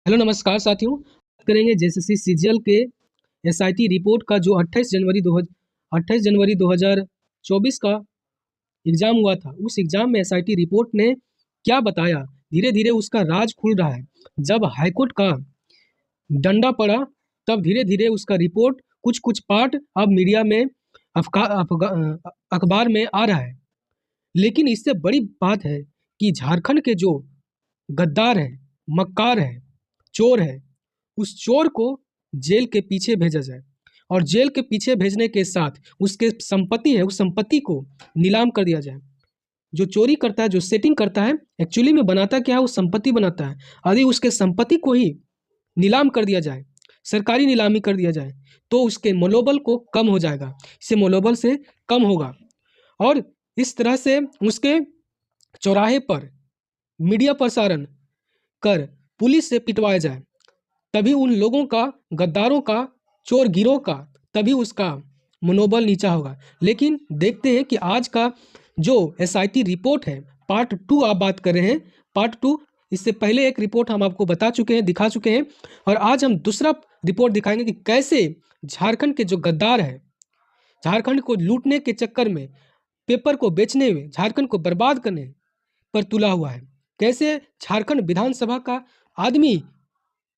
Hello नमस्कार साथियों। बात करेंगे जेएसएससी सीजीएल के एसआईटी रिपोर्ट का जो 28 जनवरी 2024 का एग्जाम हुआ था। उस एग्जाम में एसआईटी रिपोर्ट ने क्या बताया, धीरे धीरे उसका राज खुल रहा है। जब हाईकोर्ट का डंडा पड़ा तब धीरे धीरे उसका रिपोर्ट कुछ कुछ पार्ट अब मीडिया में अखबार में आ रहा है। लेकिन इससे बड़ी बात है कि झारखंड के जो गद्दार है, मक्कार है, चोर है, उस चोर को जेल के पीछे भेजा जाए और जेल के पीछे भेजने के साथ उसके संपत्ति है, उस संपत्ति को नीलाम कर दिया जाए। जो चोरी करता है, जो सेटिंग करता है, एक्चुअली में बनाता क्या है, वो संपत्ति बनाता है। यदि उसके संपत्ति को ही नीलाम कर दिया जाए, सरकारी नीलामी कर दिया जाए, तो उसके मनोबल को कम हो जाएगा, इससे मनोबल से कम होगा। और इस तरह से उसके चौराहे पर मीडिया प्रसारण कर पुलिस से पिटवाया जाए, तभी उन लोगों का, गद्दारों का, चोर गिरोह का, तभी उसका मनोबल नीचा होगा। लेकिन देखते हैं कि आज का जो एसआईटी रिपोर्ट है, पार्ट 2 आप बात कर रहे हैं। पार्ट 2, इससे पहले एक रिपोर्ट हम आपको बता चुके हैं, दिखा चुके हैं, और आज हम दूसरा रिपोर्ट दिखाएंगे कि कैसे झारखंड के जो गद्दार है, झारखंड को लूटने के चक्कर में, पेपर को बेचने में, झारखंड को बर्बाद करने पर तुला हुआ है। कैसे झारखंड विधानसभा का आदमी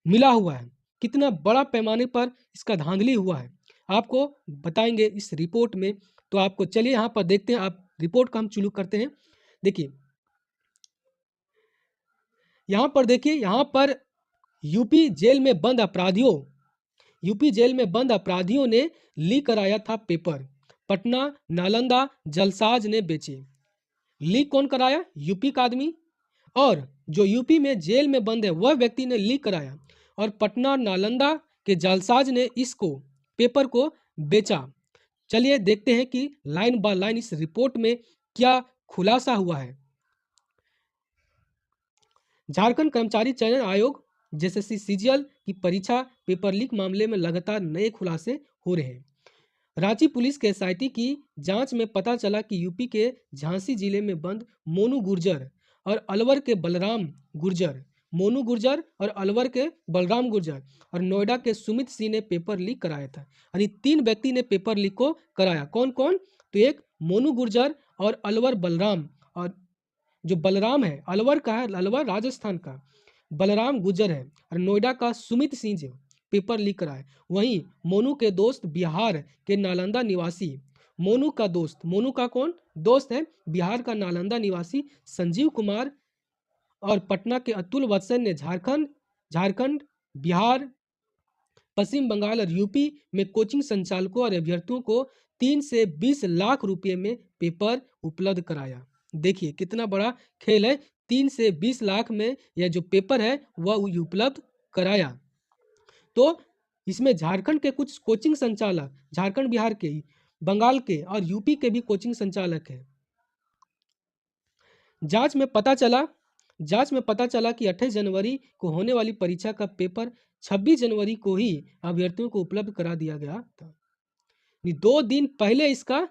मिला हुआ है, कितना बड़ा पैमाने पर इसका धांधली हुआ है, आपको बताएंगे इस रिपोर्ट में। तो आपको चलिए यहाँ पर देखते हैं, आप रिपोर्ट का हम शुरू करते हैं। देखिए यहाँ पर, देखिए यहाँ पर यूपी जेल में बंद अपराधियों ने लीक कराया था पेपर, पटना नालंदा जलसाज ने बेचे। लीक कौन कराया? यूपी का आदमी। और जो यूपी में जेल में बंद है वह व्यक्ति ने लीक कराया, और पटना नालंदा के जालसाज ने इसको, पेपर को बेचा। चलिए देखते हैं कि लाइन बाय लाइन इस रिपोर्ट में क्या खुलासा हुआ है। झारखंड कर्मचारी चयन आयोग जेएसएससी सीजीएल की परीक्षा पेपर लीक मामले में लगातार नए खुलासे हो रहे हैं। रांची पुलिस के एसआईटी की जांच में पता चला कि यूपी के झांसी जिले में बंद मोनू गुर्जर और अलवर के बलराम गुर्जर, मोनू गुर्जर और अलवर के बलराम गुर्जर और नोएडा के सुमित सिंह ने पेपर लीक कराया था। यानी 3 व्यक्ति ने पेपर लीक को कराया। कौन कौन? तो एक मोनू गुर्जर और अलवर बलराम, और जो बलराम है अलवर का है, अलवर राजस्थान का, बलराम गुर्जर है, और नोएडा का सुमित सिंह जो पेपर लीक करा है। वहीं मोनू के दोस्त बिहार के नालंदा निवासी, मोनू का दोस्त, मोनू का कौन दोस्त है? बिहार का नालंदा निवासी संजीव कुमार और पटना के अतुल वत्सन ने झारखंड, बिहार, पश्चिम बंगाल और यूपी में कोचिंग संचालकों और अभ्यर्थियों को 3 से 20 लाख रुपए में पेपर उपलब्ध कराया। देखिए कितना बड़ा खेल है। 3 से 20 लाख में यह जो पेपर है वह उपलब्ध कराया। तो इसमें झारखंड के कुछ कोचिंग संचालक, झारखंड, बिहार के, बंगाल के और यूपी के भी कोचिंग संचालक हैं। जांच में पता चला कि 28 जनवरी को होने वाली परीक्षा का पेपर 26 जनवरी को ही अभ्यर्थियों को उपलब्ध करा दिया गया था। 2 दिन पहले इसका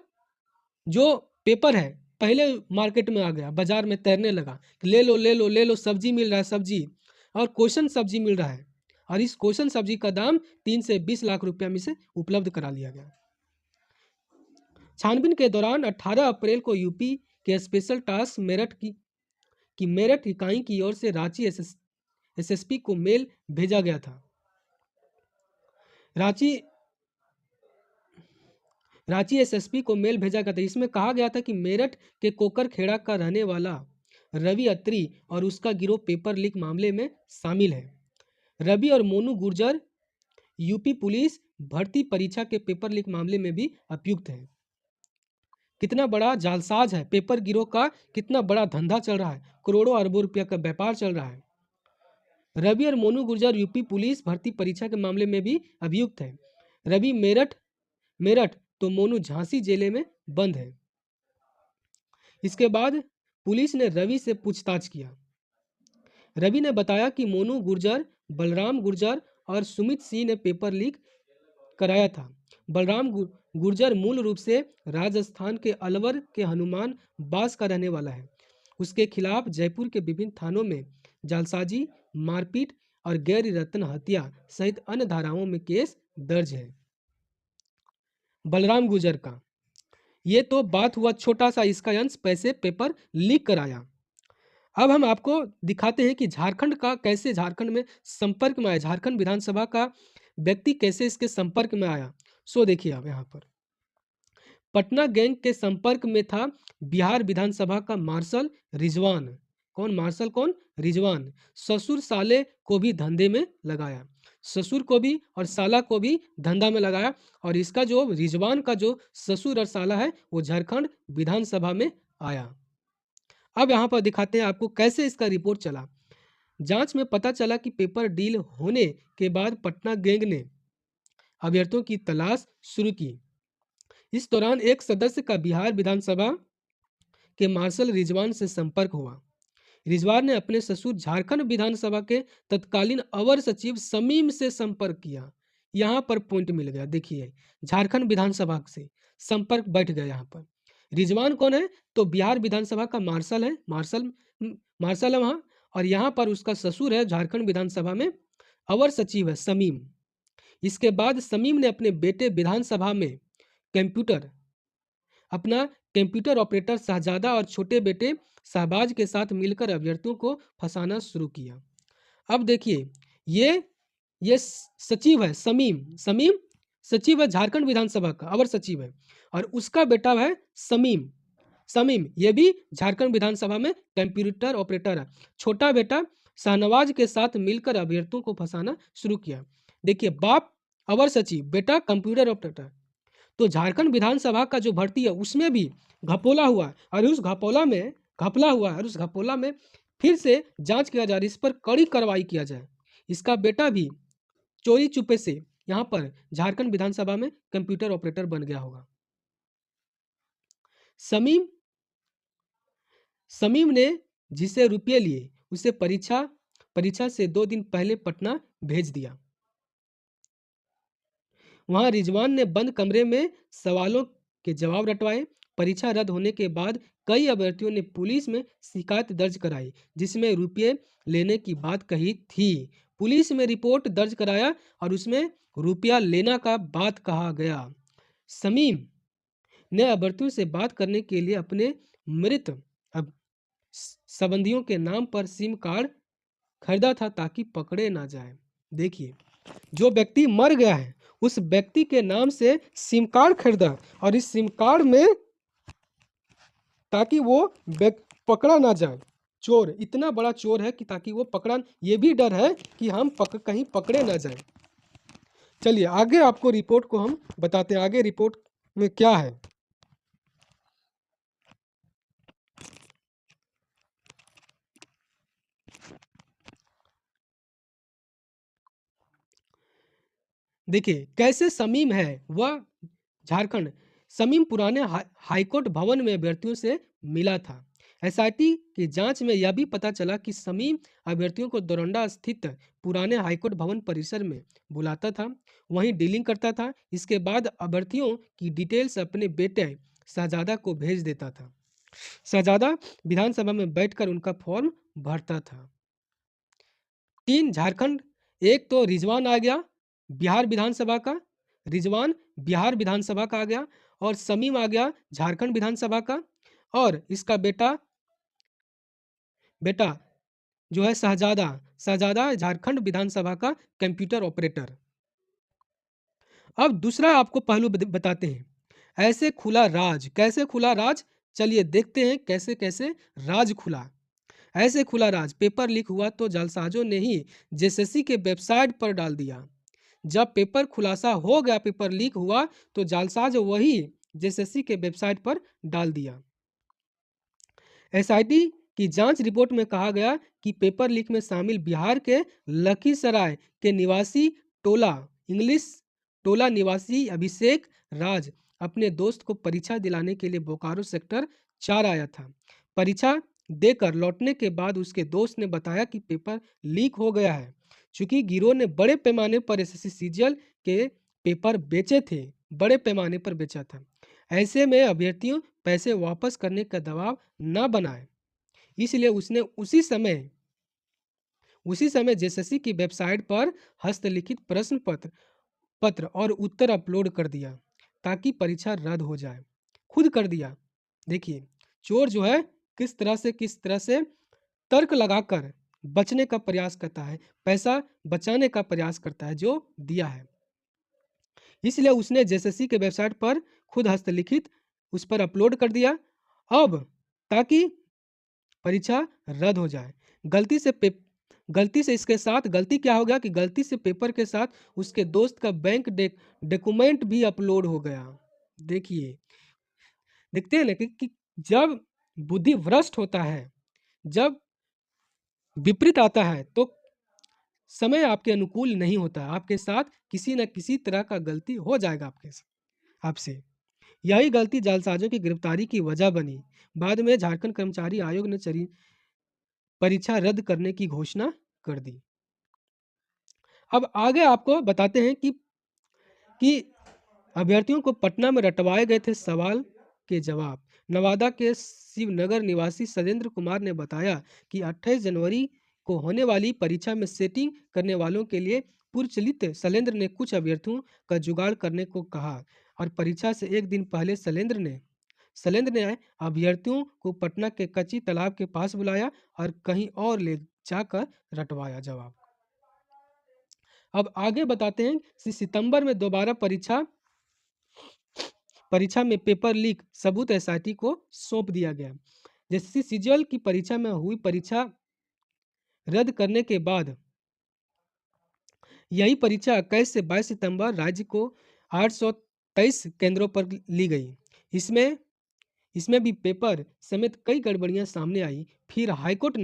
जो पेपर है पहले मार्केट में आ गया, बाजार में तैरने लगा, ले लो ले लो ले लो, सब्जी मिल रहा है, सब्जी और क्वेश्चन सब्जी मिल रहा है, और इस क्वेश्चन सब्जी का दाम 3 से 20 लाख रुपया में से उपलब्ध करा लिया गया। छानबीन के दौरान 18 अप्रैल को यूपी के स्पेशल टास्क मेरठ की मेरठ इकाई की ओर से रांची एसएसपी को मेल भेजा गया था। रांची एसएसपी को मेल भेजा गया था। इसमें कहा गया था कि मेरठ के कोकर खेड़ा का रहने वाला रवि अत्री और उसका गिरोह पेपर लीक मामले में शामिल है। रवि और मोनू गुर्जर यूपी पुलिस भर्ती परीक्षा के पेपर लीक मामले में भी अभियुक्त है। कितना बड़ा जालसाज है, पेपर गिरोह का कितना बड़ा धंधा चल रहा है, करोड़ों अरबों रुपया का व्यापार चल रहा है। रवि और मोनू गुर्जर यूपी पुलिस भर्ती परीक्षा के मामले में भी अभियुक्त है। रवि मेरठ तो मोनू झांसी जिले में बंद है। इसके बाद पुलिस ने रवि से पूछताछ किया। रवि ने बताया कि मोनू गुर्जर, बलराम गुर्जर और सुमित सिंह ने पेपर लीक कराया था। बलराम गुर्जर मूल रूप से राजस्थान के अलवर के हनुमान बास का रहने वाला है। उसके खिलाफ जयपुर के विभिन्न थानों में जालसाजी, मारपीट और गैर रत्न हत्या सहित अन्य धाराओं में केस दर्ज है। बलराम गुर्जर का ये तो बात हुआ छोटा सा, इसका अंश पैसे पेपर लीक कराया। अब हम आपको दिखाते हैं कि झारखंड का कैसे झारखंड में संपर्क में आया, झारखंड विधानसभा का व्यक्ति कैसे इसके संपर्क में आया। सो देखिए आप यहाँ पर पटना गैंग के संपर्क में था बिहार विधानसभा का मार्शल रिजवान। कौन मार्शल, कौन रिजवान। ससुर साले को भी धंधे में लगाया, ससुर को भी और साला को भी धंधा में लगाया। और इसका जो रिजवान का जो ससुर और साला है वो झारखंड विधानसभा में आया। अब यहाँ पर दिखाते हैं आपको कैसे इसका रिपोर्ट चला। जांच में पता चला कि पेपर डील होने के बाद पटना गैंग ने अभ्यर्थियों की तलाश शुरू की। इस दौरान एक सदस्य का बिहार विधानसभा के मार्शल रिजवान से संपर्क हुआ। रिजवान ने अपने ससुर झारखंड विधानसभा के तत्कालीन अवर सचिव समीम से संपर्क किया। यहाँ पर पॉइंट मिल गया, देखिए झारखंड विधानसभा से संपर्क बैठ गया। यहाँ पर रिजवान कौन है, तो बिहार विधानसभा का मार्शल है, मार्शल है वहाँ। और यहाँ पर उसका ससुर है झारखंड विधानसभा में अवर सचिव है समीम। इसके बाद समीम ने अपने बेटे विधानसभा में अपना कंप्यूटर ऑपरेटर शहजादा और छोटे बेटे शहबाज के साथ मिलकर अभ्यर्थियों को फंसाना शुरू किया। अब देखिए ये सचिव है समीम सचिव है झारखंड विधानसभा का, अवर सचिव है। और उसका बेटा है समीम ये भी झारखंड विधानसभा में कंप्यूटर ऑपरेटर है। छोटा बेटा शाहनवाज के साथ मिलकर अभ्यर्थियों को फंसाना शुरू किया। देखिए बाप अवर सचिव, बेटा कंप्यूटर ऑपरेटर। तो झारखंड विधानसभा का जो भर्ती है उसमें भी घपला हुआ है और उस घपला में फिर से जांच किया जा रही है, इस पर कड़ी कार्रवाई किया जाए। इसका बेटा भी चोरी चुपे से यहाँ पर झारखंड विधानसभा में कंप्यूटर ऑपरेटर बन गया होगा। समीम ने जिसे रुपये लिए उसे परीक्षा से 2 दिन पहले पटना भेज दिया। वहां रिजवान ने बंद कमरे में सवालों के जवाब रटवाए। परीक्षा रद्द होने के बाद कई अभ्यर्थियों ने पुलिस में शिकायत दर्ज कराई जिसमें रुपये लेने की बात कही थी। पुलिस में रिपोर्ट दर्ज कराया और उसमें रुपया लेना का बात कहा गया। समीम ने अभ्यर्थियों से बात करने के लिए अपने मृत संबंधियों के नाम पर सिम कार्ड खरीदा था ताकि पकड़े ना जाए। देखिए जो व्यक्ति मर गया है उस व्यक्ति के नाम से सिम कार्ड खरीदा और इस सिम कार्ड में ताकि वो पकड़ा ना जाए। चोर इतना बड़ा चोर है कि ताकि वो पकड़ा, ये भी डर है कि हम कहीं पकड़े ना जाए। चलिए आगे आपको रिपोर्ट को हम बताते हैं, आगे रिपोर्ट में क्या है। देखिए कैसे समीम है वह झारखंड। समीम पुराने हाईकोर्ट भवन में अभ्यर्थियों से मिला था। एसआईटी की जांच में यह भी पता चला कि समीम अभ्यर्थियों को दौरंडा स्थित पुराने हाईकोर्ट भवन परिसर में बुलाता था, वहीं डीलिंग करता था। इसके बाद अभ्यर्थियों की डिटेल्स अपने बेटे शहजादा को भेज देता था। शहजादा विधानसभा में बैठकर उनका फॉर्म भरता था। 3 झारखंड, एक तो रिजवान आ गया बिहार विधानसभा का, रिजवान बिहार विधानसभा का आ गया और समीम आ गया झारखंड विधानसभा का और इसका बेटा जो है शहजादा झारखंड विधानसभा का कंप्यूटर ऑपरेटर। अब दूसरा आपको पहलू बताते हैं, ऐसे खुला राज। कैसे खुला राज, चलिए देखते हैं कैसे कैसे राज खुला। ऐसे खुला राज, पेपर लीक हुआ तो जालसाजों ने ही जेएसएससी के वेबसाइट पर डाल दिया। जब पेपर खुलासा हो गया, पेपर लीक हुआ तो जालसाज वही जेएसएससी के वेबसाइट पर डाल दिया। एसआईटी की जांच रिपोर्ट में कहा गया कि पेपर लीक में शामिल बिहार के लखीसराय के निवासी टोला निवासी अभिषेक राज अपने दोस्त को परीक्षा दिलाने के लिए बोकारो सेक्टर 4 आया था। परीक्षा देकर लौटने के बाद उसके दोस्त ने बताया कि पेपर लीक हो गया है। चूंकि गिरोह ने बड़े पैमाने पर एसएससी सीजीएल के पेपर बेचे थे, बड़े पैमाने पर बेचा था, ऐसे में अभ्यर्थियों पैसे वापस करने का दबाव न बनाए, इसलिए उसने उसी समय जेएसएससी की वेबसाइट पर हस्तलिखित प्रश्न पत्र और उत्तर अपलोड कर दिया ताकि परीक्षा रद्द हो जाए। खुद कर दिया। देखिए, चोर जो है किस तरह से तर्क लगाकर बचने का प्रयास करता है, पैसा बचाने का प्रयास करता है जो दिया है। इसलिए उसने जेएसएससी के वेबसाइट पर खुद हस्तलिखित उस पर अपलोड कर दिया। अब ताकि परीक्षा रद्द हो जाए। गलती से इसके साथ गलती क्या हो गया कि गलती से पेपर के साथ उसके दोस्त का बैंक डॉक्यूमेंट भी अपलोड हो गया। देखिए, देखते हैं ना कि जब बुद्धि भ्रष्ट होता है, जब विपरीत आता है तो समय आपके अनुकूल नहीं होता। आपके साथ किसी न किसी तरह का गलती हो जाएगा आपसे। यही गलती जालसाजों की गिरफ्तारी की वजह बनी। बाद में झारखंड कर्मचारी आयोग ने परीक्षा रद्द करने की घोषणा कर दी। अब आगे आपको बताते हैं कि अभ्यर्थियों को पटना में रटवाए गए थे सवाल के जवाब। नवादा के शिवनगर निवासी शैलेंद्र कुमार ने बताया कि 28 जनवरी को होने वाली परीक्षा में सेटिंग करने वालों के लिए पूर्वचलित शैलेंद्र ने कुछ अभ्यर्थियों का जुगाड़ करने को कहा और परीक्षा से एक दिन पहले शैलेंद्र ने अभ्यर्थियों को पटना के कच्ची तालाब के पास बुलाया और कहीं और ले जाकर रटवाया जवाब। अब आगे बताते हैं कि सितंबर में दोबारा परीक्षा में पेपर लीक सबूत एसआईटी को सौंप दिया गया। जैसे सीजीएल की परीक्षा में हुई परीक्षा रद्द करने के बाद यही परीक्षा 21 से 22 सितंबर राज्य को 823 केंद्रों पर ली गई। इसमें भी पेपर समेत कई गड़बड़ियां सामने आई। फिर हाईकोर्ट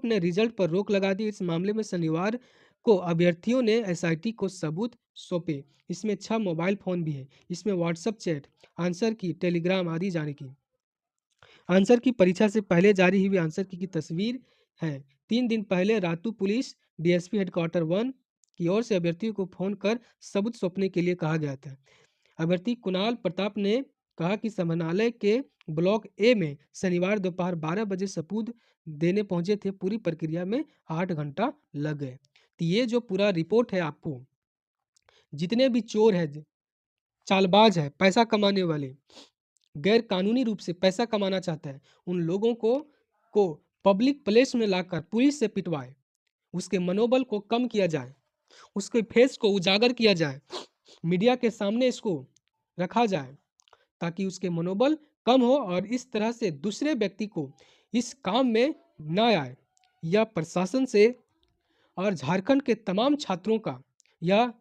ने रिजल्ट पर रोक लगा दी। इस मामले में शनिवार को अभ्यर्थियों ने एसआईटी को सबूत सौंपे। इसमें 6 मोबाइल फोन भी है। इसमें व्हाट्सएप चैट, आंसर की, टेलीग्राम आदि जारी की। आंसर की परीक्षा से पहले जारी हुई आंसर की तस्वीर है। 3 दिन पहले रातू पुलिस डीएसपी हेडक्वार्टर 1 की ओर से अभ्यर्थियों को फोन कर सबूत सौंपने के लिए कहा गया था। अभ्यर्थी कुणाल प्रताप ने कहा कि समाहरणालय के ब्लॉक ए में शनिवार दोपहर 12 बजे सबूत देने पहुंचे थे। पूरी प्रक्रिया में 8 घंटा लग गए। तो ये जो पूरा रिपोर्ट है, आपको जितने भी चोर है, चालबाज है, पैसा कमाने वाले, गैर कानूनी रूप से पैसा कमाना चाहता है, उन लोगों को पब्लिक प्लेस में लाकर पुलिस से पिटवाए, उसके मनोबल को कम किया जाए, उसके फेस को उजागर किया जाए, मीडिया के सामने इसको रखा जाए ताकि उसके मनोबल कम हो और इस तरह से दूसरे व्यक्ति को इस काम में न आए। यह प्रशासन से और झारखंड के तमाम छात्रों का यह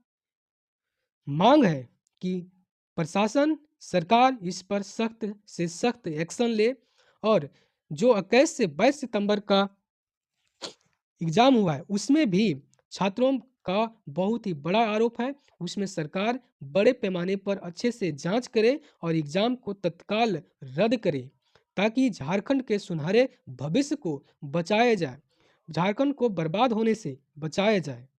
मांग है कि प्रशासन, सरकार इस पर सख्त से सख्त एक्शन ले और जो 21 से 22 सितंबर का एग्जाम हुआ है उसमें भी छात्रों का बहुत ही बड़ा आरोप है। उसमें सरकार बड़े पैमाने पर अच्छे से जांच करे और एग्जाम को तत्काल रद्द करे ताकि झारखंड के सुनहरे भविष्य को बचाया जाए, झारखंड को बर्बाद होने से बचाया जाए।